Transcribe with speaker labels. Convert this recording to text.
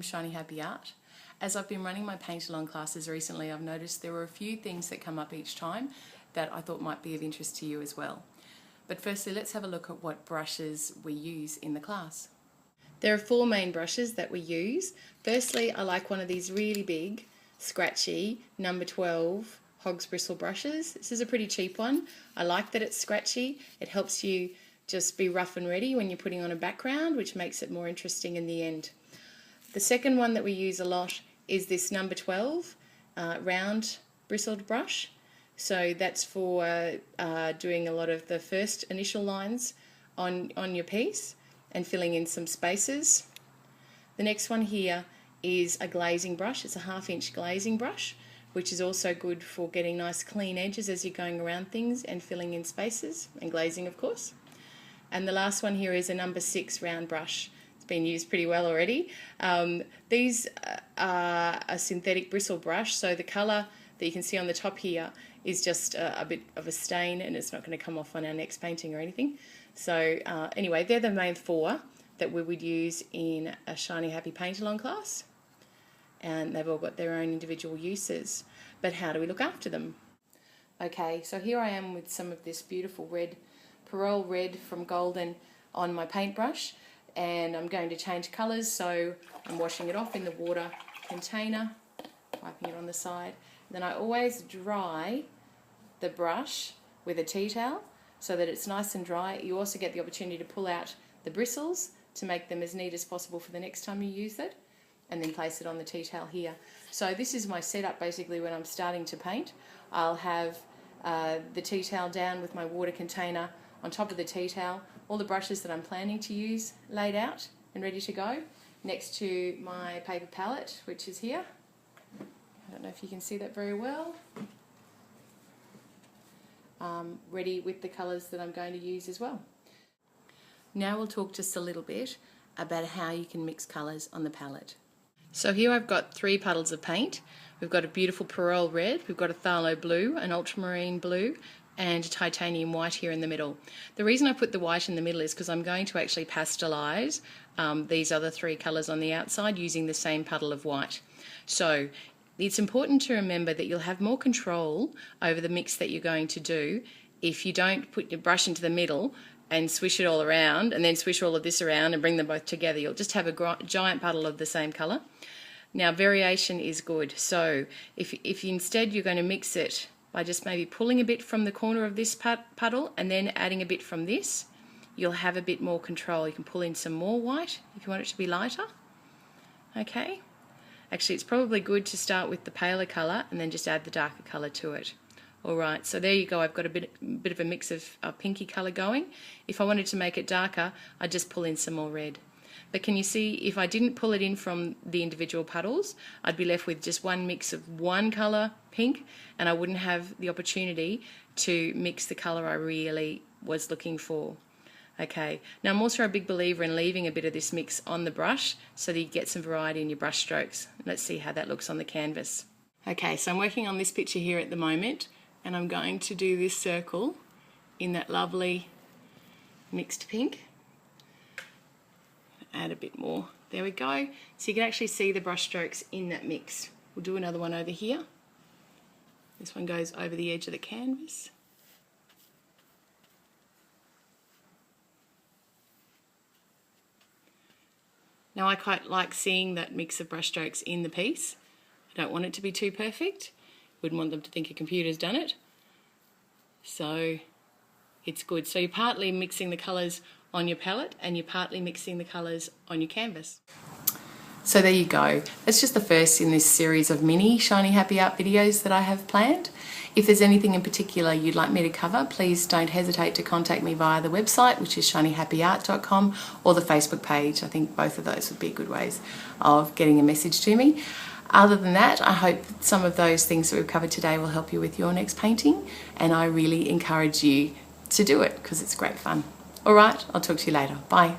Speaker 1: from Shiny Happy Art. As I've been running my paint along classes recently, I've noticed there were a few things that come up each time that I thought might be of interest to you as well. But firstly, let's have a look at what brushes we use in the class. There are 4 main brushes that we use. Firstly, I like one of these really big, scratchy, number 12 hog's bristle brushes. This is a pretty cheap one. I like that it's scratchy. It helps you just be rough and ready when you're putting on a background, which makes it more interesting in the end. The second one that we use a lot is this number 12 round bristled brush. So that's for doing a lot of the first initial lines on your piece and filling in some spaces. The next one here is a glazing brush. It's a 1/2 inch glazing brush, which is also good for getting nice clean edges as you're going around things and filling in spaces and glazing, of course. And the last one here is a number 6 round brush. It's been used pretty well already. These are a synthetic bristle brush, so the colour that you can see on the top here is just a bit of a stain, and it's not going to come off on our next painting or anything. So anyway, they're the main 4 that we would use in a Shiny Happy Paint Along class, and they've all got their own individual uses. But how do we look after them? Okay, so here I am with some of this beautiful red, Perol red from Golden on my paintbrush, and I'm going to change colours, so I'm washing it off in the water container, wiping it on the side. Then I always dry the brush with a tea towel so that it's nice and dry. You also get the opportunity to pull out the bristles to make them as neat as possible for the next time you use it, and then place it on the tea towel here. So this is my setup basically when I'm starting to paint. I'll have the tea towel down with my water container on top of the tea towel, all the brushes that I'm planning to use laid out and ready to go, next to my paper palette, which is here. I don't know if you can see that very well. Ready with the colours that I'm going to use as well. Now we'll talk just a little bit about how you can mix colours on the palette. So here I've got 3 puddles of paint. We've got a beautiful Perol red, we've got a phthalo blue, an ultramarine blue, and a titanium white here in the middle. The reason I put the white in the middle is because I'm going to actually pastelise these other 3 colours on the outside using the same puddle of white. So it's important to remember that you'll have more control over the mix that you're going to do if you don't put your brush into the middle and swish it all around and then swish all of this around and bring them both together. You'll just have a giant puddle of the same colour. Now variation is good, so if instead you're going to mix it by just maybe pulling a bit from the corner of this puddle and then adding a bit from this, you'll have a bit more control. You can pull in some more white if you want it to be lighter. Okay. Actually, it's probably good to start with the paler colour and then just add the darker colour to it. Alright, so there you go. I've got a bit of a mix of pinky colour going. If I wanted to make it darker, I'd just pull in some more red. But can you see, if I didn't pull it in from the individual puddles, I'd be left with just one mix of one colour, pink, and I wouldn't have the opportunity to mix the colour I really was looking for. Okay, now I'm also a big believer in leaving a bit of this mix on the brush so that you get some variety in your brush strokes. Let's see how that looks on the canvas. Okay, so I'm working on this picture here at the moment, and I'm going to do this circle in that lovely mixed pink. Add a bit more. There we go. So you can actually see the brush strokes in that mix. We'll do another one over here. This one goes over the edge of the canvas. Now I quite like seeing that mix of brush strokes in the piece. I don't want it to be too perfect. Wouldn't want them to think a computer's done it. So it's good. So you're partly mixing the colours on your palette and you're partly mixing the colours on your canvas. So there you go. That's just the first in this series of mini Shiny Happy Art videos that I have planned. If there's anything in particular you'd like me to cover, please don't hesitate to contact me via the website, which is shinyhappyart.com, or the Facebook page. I think both of those would be good ways of getting a message to me. Other than that, I hope some of those things that we've covered today will help you with your next painting, and I really encourage you to do it because it's great fun. All right, I'll talk to you later. Bye.